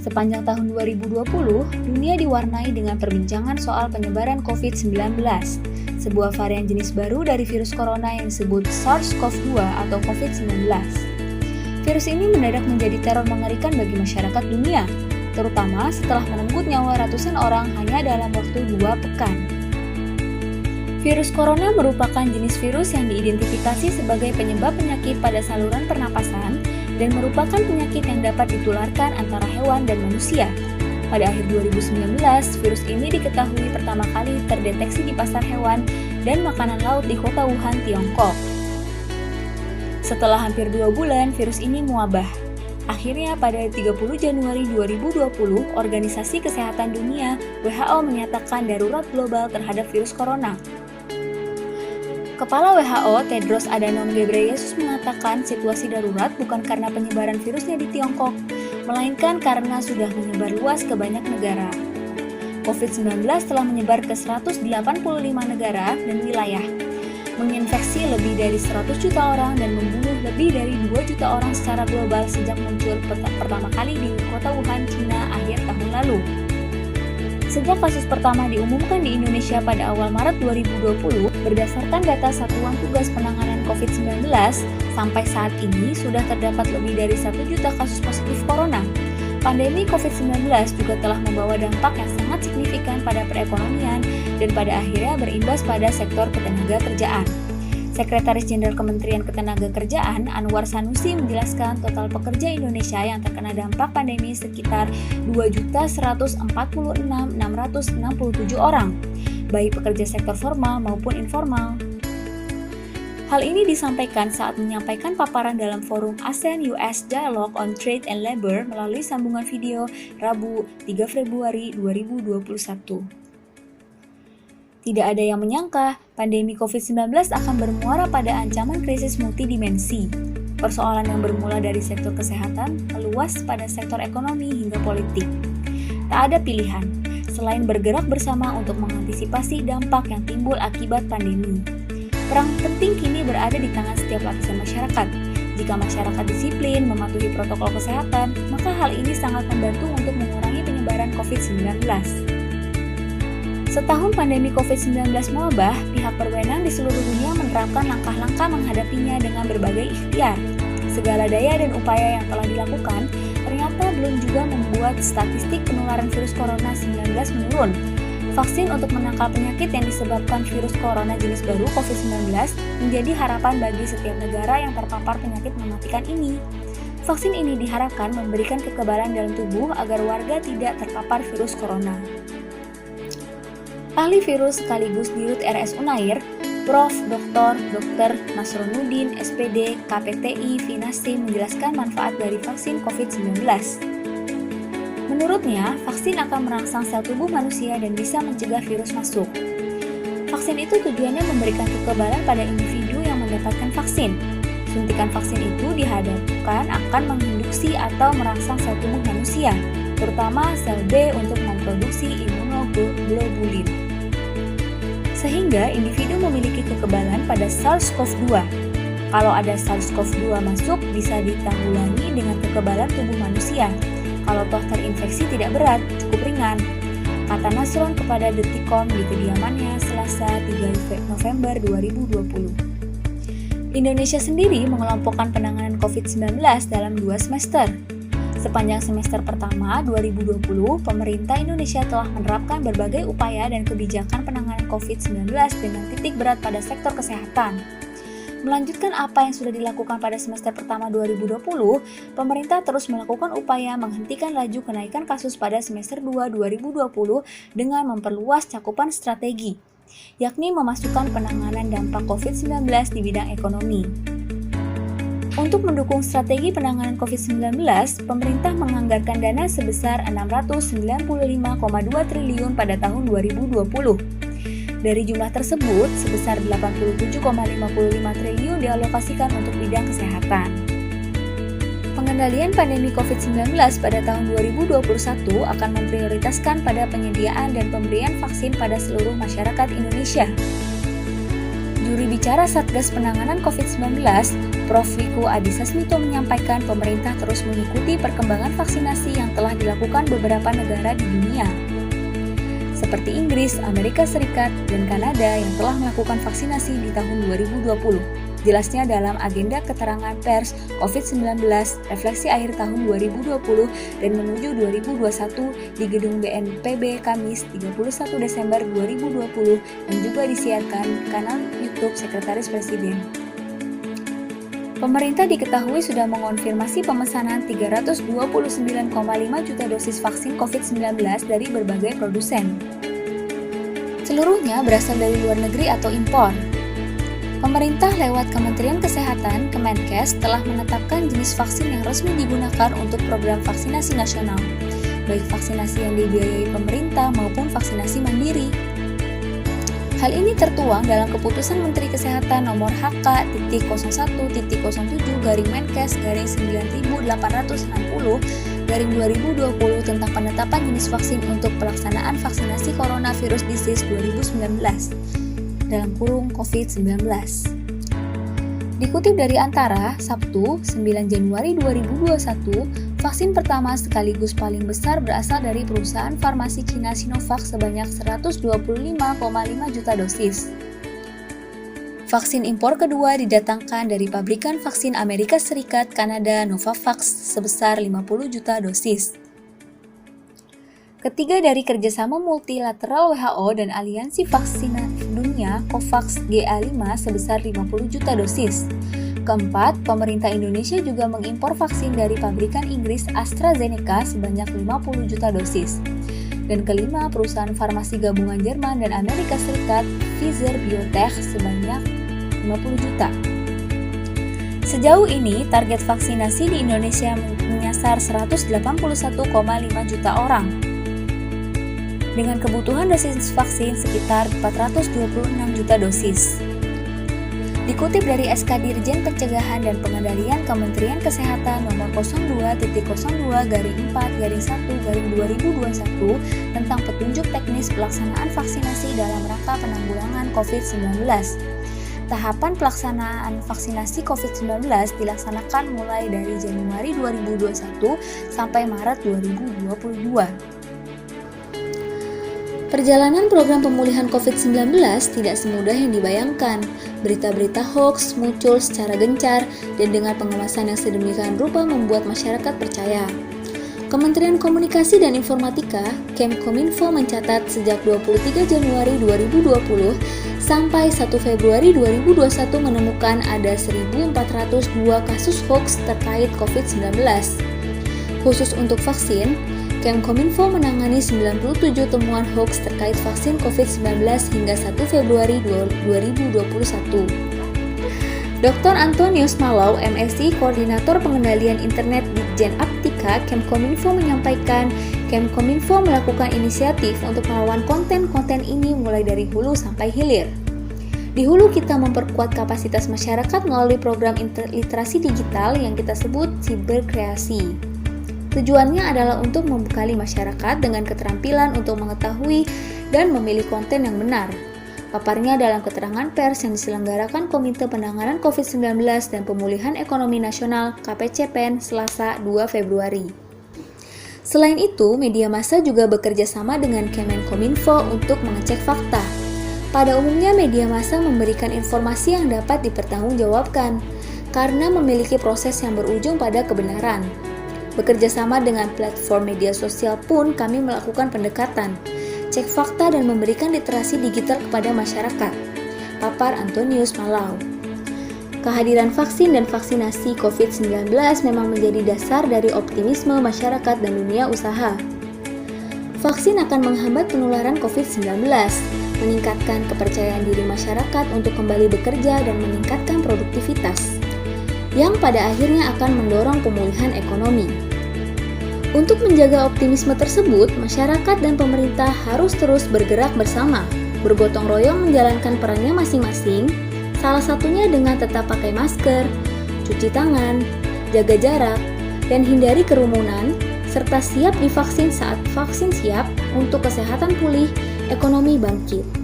Sepanjang tahun 2020, dunia diwarnai dengan perbincangan soal penyebaran COVID-19, sebuah varian jenis baru dari virus corona yang disebut SARS-CoV-2 atau COVID-19. Virus ini mendadak menjadi teror mengerikan bagi masyarakat dunia, terutama setelah merenggut nyawa ratusan orang hanya dalam waktu 2 pekan. Virus corona merupakan jenis virus yang diidentifikasi sebagai penyebab penyakit pada saluran pernapasan dan merupakan penyakit yang dapat ditularkan antara hewan dan manusia. Pada akhir 2019, virus ini diketahui pertama kali terdeteksi di pasar hewan dan makanan laut di kota Wuhan, Tiongkok. Setelah hampir 2 bulan, virus ini mewabah. Akhirnya pada 30 Januari 2020, Organisasi Kesehatan Dunia (WHO) menyatakan darurat global terhadap virus corona. Kepala WHO, Tedros Adhanom Ghebreyesus mengatakan situasi darurat bukan karena penyebaran virusnya di Tiongkok, melainkan karena sudah menyebar luas ke banyak negara. COVID-19 telah menyebar ke 185 negara dan wilayah, menginfeksi lebih dari 100 juta orang dan membunuh lebih dari 2 juta orang secara global sejak muncul pertama kali di kota Wuhan, China akhir tahun lalu. Sejak kasus pertama diumumkan di Indonesia pada awal Maret 2020, berdasarkan data Satuan Tugas Penanganan COVID-19, sampai saat ini sudah terdapat lebih dari 1 juta kasus positif corona. Pandemi COVID-19 juga telah membawa dampak yang sangat signifikan pada perekonomian dan pada akhirnya berimbas pada sektor ketenagakerjaan. Sekretaris Jenderal Kementerian Ketenagakerjaan Anwar Sanusi menjelaskan total pekerja Indonesia yang terkena dampak pandemi sekitar 2.146.667 orang, baik pekerja sektor formal maupun informal. Hal ini disampaikan saat menyampaikan paparan dalam forum ASEAN-US Dialogue on Trade and Labor melalui sambungan video Rabu 3 Februari 2021. Tidak ada yang menyangka, pandemi COVID-19 akan bermuara pada ancaman krisis multidimensi. Persoalan yang bermula dari sektor kesehatan, meluas pada sektor ekonomi hingga politik. Tak ada pilihan, selain bergerak bersama untuk mengantisipasi dampak yang timbul akibat pandemi. Peran penting kini berada di tangan setiap lapisan masyarakat. Jika masyarakat disiplin mematuhi protokol kesehatan, maka hal ini sangat membantu untuk mengurangi penyebaran COVID-19. Setahun pandemi COVID-19 mewabah, pihak berwenang di seluruh dunia menerapkan langkah-langkah menghadapinya dengan berbagai ikhtiar. Segala daya dan upaya yang telah dilakukan ternyata belum juga membuat statistik penularan virus corona 19 menurun. Vaksin untuk menangkal penyakit yang disebabkan virus corona jenis baru COVID-19 menjadi harapan bagi setiap negara yang terpapar penyakit mematikan ini. Vaksin ini diharapkan memberikan kekebalan dalam tubuh agar warga tidak terpapar virus corona. Ahli virus sekaligus Dirut RS Unair, Prof. Dr. Nasronuddin, SPD, KPTI, Vinasim menjelaskan manfaat dari vaksin COVID-19. Menurutnya, vaksin akan merangsang sel tubuh manusia dan bisa mencegah virus masuk. Vaksin itu tujuannya memberikan kekebalan pada individu yang mendapatkan vaksin. Suntikan vaksin itu diharapkan akan menginduksi atau merangsang sel tubuh manusia, terutama sel B untuk memproduksi imunoglobulin, sehingga individu memiliki kekebalan pada SARS-CoV-2. Kalau ada SARS-CoV-2 masuk, bisa ditanggulangi dengan kekebalan tubuh manusia. Kalau toh terinfeksi tidak berat, cukup ringan, kata Nasron kepada Detikcom di kediamannya Selasa 3 November 2020. Indonesia sendiri mengelompokkan penanganan COVID-19 dalam 2 semester. Sepanjang semester pertama 2020, pemerintah Indonesia telah menerapkan berbagai upaya dan kebijakan penanganan COVID-19 dengan titik berat pada sektor kesehatan. Melanjutkan apa yang sudah dilakukan pada semester pertama 2020, pemerintah terus melakukan upaya menghentikan laju kenaikan kasus pada semester 2 2020 dengan memperluas cakupan strategi, yakni memasukkan penanganan dampak COVID-19 di bidang ekonomi. Untuk mendukung strategi penanganan COVID-19, pemerintah menganggarkan dana sebesar 695,2 triliun pada tahun 2020. Dari jumlah tersebut, sebesar 87,55 triliun dialokasikan untuk bidang kesehatan. Pengendalian pandemi COVID-19 pada tahun 2021 akan memprioritaskan pada penyediaan dan pemberian vaksin pada seluruh masyarakat Indonesia. Juru bicara Satgas Penanganan COVID-19, Prof. Wiku Adhisa Smito menyampaikan pemerintah terus mengikuti perkembangan vaksinasi yang telah dilakukan beberapa negara di dunia, seperti Inggris, Amerika Serikat, dan Kanada yang telah melakukan vaksinasi di tahun 2020. Jelasnya dalam agenda keterangan pers COVID-19 refleksi akhir tahun 2020 dan menuju 2021 di Gedung BNPB Kamis 31 Desember 2020 dan juga disiarkan kanal YouTube Sekretaris Presiden. Pemerintah diketahui sudah mengonfirmasi pemesanan 329,5 juta dosis vaksin COVID-19 dari berbagai produsen. Seluruhnya berasal dari luar negeri atau impor. Pemerintah lewat Kementerian Kesehatan, Kemenkes, telah menetapkan jenis vaksin yang resmi digunakan untuk program vaksinasi nasional, baik vaksinasi yang dibiayai pemerintah maupun vaksinasi mandiri. Hal ini tertuang dalam Keputusan Menteri Kesehatan Nomor HK.01.07/Menkes/9860/2020 tentang penetapan jenis vaksin untuk pelaksanaan vaksinasi coronavirus disease 2019 dalam kurung COVID-19. Dikutip dari Antara, Sabtu, 9 Januari 2021, vaksin pertama sekaligus paling besar berasal dari perusahaan farmasi Cina Sinovac sebanyak 125,5 juta dosis. Vaksin impor kedua didatangkan dari pabrikan vaksin Amerika Serikat Kanada Novavax sebesar 50 juta dosis. Ketiga dari kerjasama multilateral WHO dan Aliansi Vaksin Dunia COVAX GA5 sebesar 50 juta dosis. Keempat, pemerintah Indonesia juga mengimpor vaksin dari pabrikan Inggris AstraZeneca sebanyak 50 juta dosis. Dan kelima, perusahaan farmasi gabungan Jerman dan Amerika Serikat Pfizer Biotech sebanyak 50 juta. Sejauh ini, target vaksinasi di Indonesia menyasar 181,5 juta orang, dengan kebutuhan dosis vaksin sekitar 426 juta dosis. Dikutip dari SK Dirjen Pencegahan dan Pengendalian Kementerian Kesehatan Nomor 02.02-4-1-2021 tentang petunjuk teknis pelaksanaan vaksinasi dalam rangka penanggulangan COVID-19. Tahapan pelaksanaan vaksinasi COVID-19 dilaksanakan mulai dari Januari 2021 sampai Maret 2022. Perjalanan program pemulihan COVID-19 tidak semudah yang dibayangkan. Berita-berita hoax muncul secara gencar dan dengan pengawasan yang sedemikian rupa membuat masyarakat percaya. Kementerian Komunikasi dan Informatika, Kemkominfo mencatat sejak 23 Januari 2020 sampai 1 Februari 2021 menemukan ada 1.402 kasus hoax terkait COVID-19. Khusus untuk vaksin, Kemkominfo menangani 97 temuan hoax terkait vaksin COVID-19 hingga 1 Februari 2021. Dr. Antonius Malau, MSI, Koordinator Pengendalian Internet Ditjen Aptika, Kemkominfo menyampaikan, Kemkominfo melakukan inisiatif untuk melawan konten-konten ini mulai dari hulu sampai hilir. Di hulu kita memperkuat kapasitas masyarakat melalui program literasi digital yang kita sebut siberkreasi. Tujuannya adalah untuk membekali masyarakat dengan keterampilan untuk mengetahui dan memilih konten yang benar. Paparnya dalam keterangan pers yang diselenggarakan Komite Penanganan COVID-19 dan Pemulihan Ekonomi Nasional KPCPEN Selasa 2 Februari. Selain itu, media massa juga bekerja sama dengan Kemenkominfo untuk mengecek fakta. Pada umumnya, media massa memberikan informasi yang dapat dipertanggungjawabkan karena memiliki proses yang berujung pada kebenaran. Bekerja sama dengan platform media sosial pun kami melakukan pendekatan, cek fakta dan memberikan literasi digital kepada masyarakat. Papar Antonius Malau. Kehadiran vaksin dan vaksinasi COVID-19 memang menjadi dasar dari optimisme masyarakat dan dunia usaha. Vaksin akan menghambat penularan COVID-19, meningkatkan kepercayaan diri masyarakat untuk kembali bekerja dan meningkatkan produktivitas, yang pada akhirnya akan mendorong pemulihan ekonomi. Untuk menjaga optimisme tersebut, masyarakat dan pemerintah harus terus bergerak bersama, bergotong royong menjalankan perannya masing-masing, salah satunya dengan tetap pakai masker, cuci tangan, jaga jarak, dan hindari kerumunan, serta siap divaksin saat vaksin siap untuk kesehatan pulih, ekonomi bangkit.